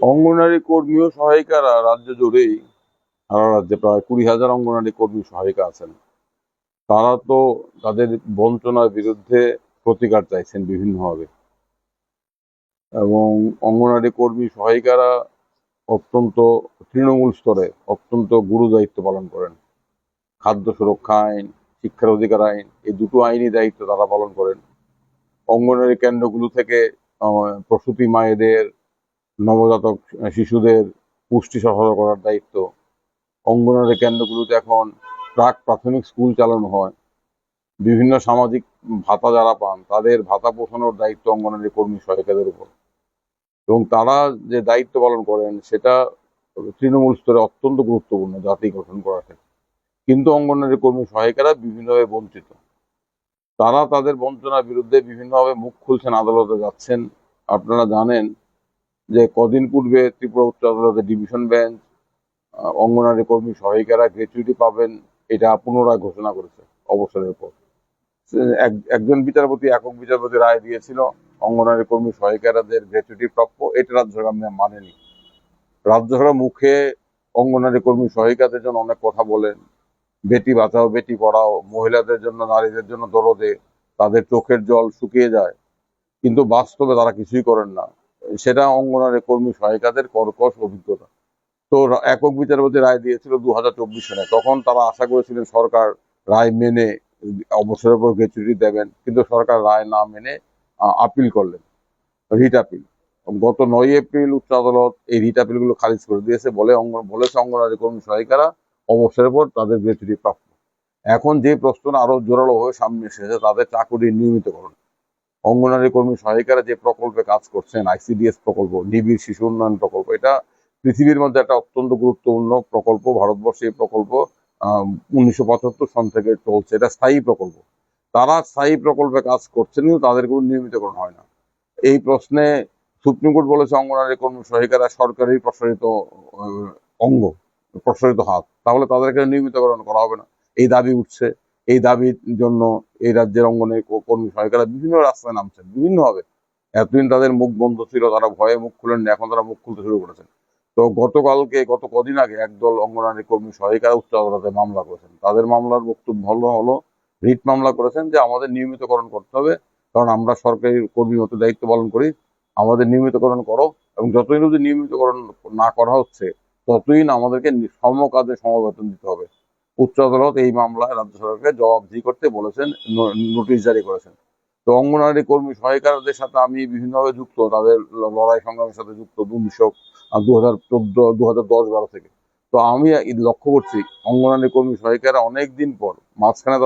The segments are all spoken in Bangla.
অঙ্গনারী কর্মী ও সহায়িকারা রাজ্য জুড়েই, সারা রাজ্যে প্রায় 20,000 অঙ্গনারী কর্মী সহায়িকা আছেন। তারা তো তাদের বঞ্চনার বিরুদ্ধে প্রতিকার চাইছেন বিভিন্নভাবে। এবং অঙ্গনারী কর্মী সহায়িকারা অত্যন্ত তৃণমূল স্তরে অত্যন্ত গুরু দায়িত্ব পালন করেন। খাদ্য সুরক্ষা আইন, শিক্ষার অধিকার আইন, এই দুটো আইনি দায়িত্ব তারা পালন করেন। অঙ্গনারী কেন্দ্রগুলো থেকে প্রসূতি মায়েদের, নবজাতক শিশুদের পুষ্টি সরবরাহ করার দায়িত্ব। অঙ্গনারী কেন্দ্রগুলোতে এখন প্রাক প্রাথমিক স্কুল চালানো হয়। বিভিন্ন সামাজিক ভাতা যারা পান তাদের ভাতা পৌঁছানোর দায়িত্ব অঙ্গনারী কর্মী সহায়িকাদের উপর। এবং তারা যে দায়িত্ব পালন করেন সেটা তৃণমূল স্তরে অত্যন্ত গুরুত্বপূর্ণ জাতি গঠন করার ক্ষেত্রে। কিন্তু অঙ্গনারী কর্মী সহায়িকারা বিভিন্নভাবে বঞ্চিত। তারা তাদের বঞ্চনার বিরুদ্ধে বিভিন্নভাবে মুখ খুলছেন, আদালতে যাচ্ছেন। আপনারা জানেন যে কদিন পূর্বে ত্রিপুরা উচ্চ আদালতে ডিভিশন বেঞ্চ অঙ্গনারী কর্মী সহায়িকারা গ্র্যাচুইটি পাবেন এটা পুনরায় ঘোষণা করেছে অবসরের পর। একজন বিচারপতি, একক বিচারপতি রায় দিয়েছিল অঙ্গনারী কর্মী সহায়িকারাদের গ্র্যাচুইটি প্রাপ্য। এটা রাজ্য সরকার মানেনি। রাজ্য সরকার মুখে অঙ্গনারী কর্মী সহায়িকাদের জন্য অনেক কথা বলেন, বেটি বাঁচাও বেটি পড়াও, মহিলাদের জন্য, নারীদের জন্য দরদে, তাদের চোখের জল শুকিয়ে যায়, কিন্তু বাস্তবে তারা কিছুই করেন না। সেটা অঙ্গনারী কর্মী সহায়িকাদের কর্কশ অভিজ্ঞতা। তো একক বিচারপতি রায় দিয়েছিল 2024 সালে। তখন তারা আশা করেছিলেন সরকার রায় মেনে অবসরের পর গ্র্যাচুইটি দেবেন, কিন্তু সরকার রায় না মেনে আপিল করলেন, রিট আপিল। গত 9 এপ্রিল উচ্চ আদালত এই রিট আপিল গুলো খারিজ করে দিয়েছে, বলেছে অঙ্গনারী কর্মী সহায়িকারা অবসরের পর তাদের গ্র্যাচুইটি প্রাপ্য। এখন যে প্রশ্নটা আরো জোরালো হয়ে সামনে এসেছে তাদের চাকুরির নিয়মিতকরণ। অঙ্গনারী কর্মী সহায়িকারা যে প্রকল্পে কাজ করছেন, আইসিডিএস প্রকল্প, নিবিড় শিশু উন্নয়ন প্রকল্প, এটা পৃথিবীর মধ্যে একটা অত্যন্ত গুরুত্বপূর্ণ প্রকল্প। ভারতবর্ষে এই প্রকল্প 1975 সন থেকে চলছে। এটা স্থায়ী প্রকল্প। তারা স্থায়ী প্রকল্পে কাজ করছেন কিন্তু তাদের কোনো নিয়মিতকরণ হয় না। এই প্রশ্নে সুপ্রিম কোর্ট বলেছে অঙ্গনারী কর্মী সহায়িকারা সরকারি প্রসারিত অঙ্গ, প্রসারিত হাত, তাহলে তাদেরকে নিয়মিতকরণ করা হবে না। এই দাবি উঠছে। এই দাবির জন্য এই রাজ্যের অঙ্গনারী কর্মী সহায়িকারা বিভিন্ন রাস্তায় নামছেন বিভিন্নভাবে। এতদিন তাদের মুখ বন্ধ ছিল, তারা ভয়ে মুখ খুলেন, এখন তারা মুখ খুলতে শুরু করেছেন। তো গত কদিন আগে একদল অঙ্গনারী কর্মী সহায়িকারা উচ্চ আদালতে মামলা করেছেন। তাদের মামলার বক্তব্য হলো রিট মামলা করেছেন যে আমাদের নিয়মিতকরণ করতে হবে, কারণ আমরা সরকারি কর্মীর মতো দায়িত্ব পালন করি, আমাদের নিয়মিতকরণ করো। এবং যতদিন অবধি নিয়মিতকরণ না করা হচ্ছে ততদিন আমাদেরকে সম কাজে সমবেতন দিতে হবে। উচ্চ আদালত এই মামলায় রাজ্য সরকারকে জবাবদিহি করতে বলেছেন, নোটিশ জারি করেছেন। তো অঙ্গনারী কর্মী সহায়িকারদের সাথে আমি বিভিন্নভাবে যুক্ত, তাদের লড়াই সংগ্রামের সাথে যুক্ত 2014, 2010-12 থেকে। তো আমি লক্ষ্য করছি অঙ্গনারী কর্মী সহায়িকারা অনেকদিন পর মাঝখানে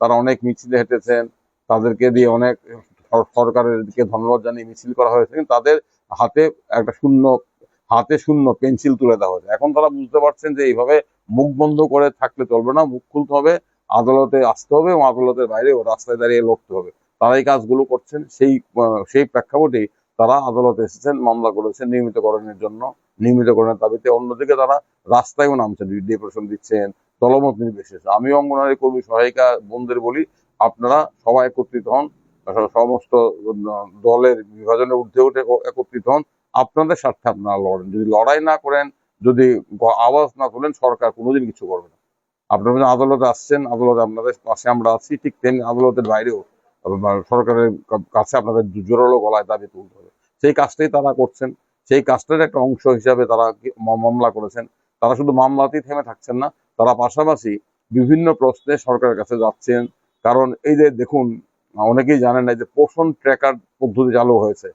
তারা অনেক মিছিলে হেঁটেছেন, তাদেরকে দিয়ে অনেক সরকারের দিকে ধন্যবাদ জানিয়ে মিছিল করা হয়েছে, কিন্তু তাদের হাতে একটা শূন্য পেন্সিল তুলে দেওয়া হয়েছে। এখন তারা বুঝতে পারছেন যে এইভাবে মুখ বন্ধ করে থাকলে চলবে না, মুখ খুলতে হবে, আদালতে আসতে হবে এবং আদালতের বাইরে ও রাস্তায় দাঁড়িয়ে লড়তে হবে। তারা এই কাজগুলো করছেন। সেই প্রেক্ষাপটেই তারা আদালতে এসেছেন, মামলা করেছেন নিয়মিতকরণের জন্য, নিয়মিতকরণের দাবিতে। অন্যদিকে তারা রাস্তায়ও নামছেন, ডেপুটেশন দিচ্ছেন, দলমত নির্বিশেষে। আমি অঙ্গনারী কর্মী সহায়িকা বোনদের বলি, আপনারা সবাই একত্রিত হন, সমস্ত দলের বিভাজনের ঊর্ধ্বে উঠে একত্রিত হন, আপনাদের স্বার্থে আপনারা লড়েন। যদি লড়াই না করেন, যদি আওয়াজ না তোলেন, সরকার কোনোদিন কিছু করবে না। আপনারা যখন আদালতে আসছেন, আদালতে আপনাদের পাশে আমরা আছি, ঠিক তেমনি আদালতের বাইরেও সরকারের কাছে আপনাদের জোরালো গলায় দাবি তুলতে হবে। সেই কাজটাই তারা করছেন। সেই কাজটার একটা অংশ হিসাবে তারা মামলা করেছেন। তারা শুধু মামলাতেই থেমে থাকছেন না, তারা পাশাপাশি বিভিন্ন প্রশ্নে সরকারের কাছে যাচ্ছেন। কারণ এই যে দেখুন, অনেকেই জানেন না যে পোষণ ট্র্যাকার পদ্ধতি চালু হয়েছে।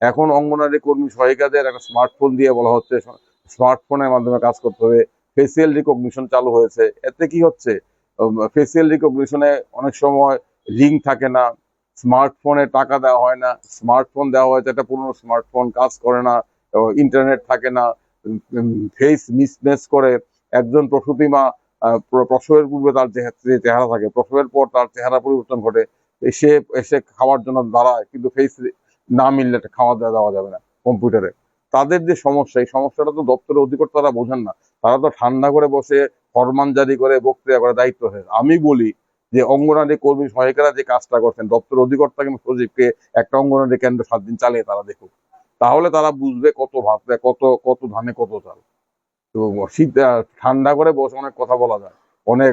এখন অঙ্গনারী কর্মী সহায়িকাদের একটা স্মার্টফোন দিয়ে বলা হচ্ছে স্মার্টফোনের মাধ্যমে কাজ করতে হবে। ফেসিয়াল রিকগনিশন চালু হয়েছে। এতে কি হচ্ছে, ফেসিয়াল রিকগনিশনে অনেক সময় রিং থাকে না, স্মার্টফোনে টাকা দেওয়া হয় না, স্মার্টফোন দেওয়া হয়েছে একটা পুরনো স্মার্টফোন, কাজ করে না, ইন্টারনেট থাকে না, ফেস মিসম্যাচ করে। একজন প্রসূতি মা প্রসবের পূর্বে তার যে চেহারা থাকে, প্রসবের পর তার চেহারা পরিবর্তন ঘটে। সে এসে খাওয়ার জন্য দাঁড়ায়, কিন্তু ফেস না মিললে খাওয়া দেওয়া যাবে না কম্পিউটারে। তাদের যে সমস্যা, এই সমস্যাটা তো দপ্তরের অধিকর্তারা বোঝেন না। তারা তো ঠান্ডা করে বসে ফরমান জারি করে বক্তৃতা করে দায়িত্ব শেষ। আমি বলি যে অঙ্গনারী কর্মী সহায়িকারা যে কাজটা করছেন, দপ্তর অধিকর্তা কিংবা সচিবকে একটা অঙ্গনারী কেন্দ্র 7 দিন চালিয়ে তারা দেখুক। তাহলে তারা বুঝবে কত ভাতে কত কত ধানে কত চাল। তো শীত ঠান্ডা করে বসে অনেক কথা বলা যায়, অনেক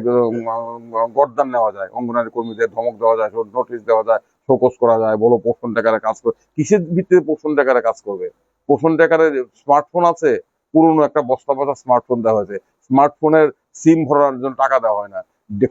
গর্দান নেওয়া যায়, অঙ্গনারী কর্মীদের ধমক দেওয়া যায়, নোটিশ দেওয়া যায়, শোকজ করা যায়, বলো পোষণ টাকারে কাজ করে। কিসের ভিত্তিতে পোষণ টাকারে কাজ করবে? পোষণ টাকারে স্মার্টফোন আছে, পুরনো একটা বস্তা বস্তা স্মার্টফোন দেওয়া হয়েছে, স্মার্টফোনের সিম ভরার জন্য টাকা দেওয়া হয় না।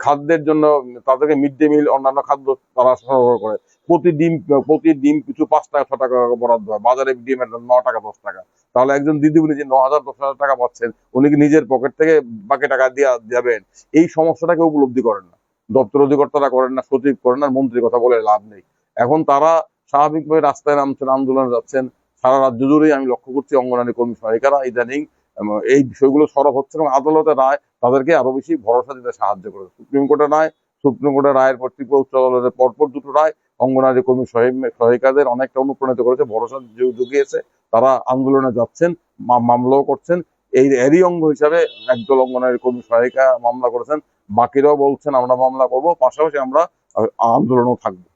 খাদ্যের জন্য তাদেরকে মিড ডে মিল অন্যান্য খাদ্য তারা সরবরাহ করে। প্রতি ডিম পিছু 5 টাকা 6 টাকা বরাদ্দ হয়, বাজারে ডিমের দাম 9 টাকা 10 টাকা। তাহলে একজন দিদিমণি যে 9,000 10,000 টাকা পাচ্ছেন, উনি কি নিজের পকেট থেকে বাকি টাকা দিয়ে যাবেন? এই সমস্যাটাকে উপলব্ধি করেন না, দপ্তর অধিকর্তারা করেন না, সচিব করেন না, মন্ত্রীর কথা বলে লাভ নেই। এখন তারা স্বাভাবিকভাবে রাস্তায় নামছেন, আন্দোলনে যাচ্ছেন। সারা রাজ্য জুড়েই আমি লক্ষ্য করছি অঙ্গনারী কর্মী সহায়িকারা ইদানিং এই বিষয়গুলো সরব হচ্ছে এবং আদালতের রায় তাদেরকে আরো বেশি ভরসা দিতে সাহায্য করে। সুপ্রিম কোর্টের রায়ের পর ত্রিপুরা উচ্চ আদালতের পরপর দুটো রায় অঙ্গনারী কর্মী সহায়িকাদের অনেকটা অনুপ্রাণিত করেছে, ভরসা জুগিয়েছে। তারা আন্দোলনে যাচ্ছেন, মামলাও করছেন। এরই অঙ্গ হিসাবে একদল অঙ্গনারী কর্মী সহায়িকা মামলা করেছেন, বাকিরাও বলছেন আমরা মামলা করব, পাশাপাশি আমরা আন্দোলনও থাকবো।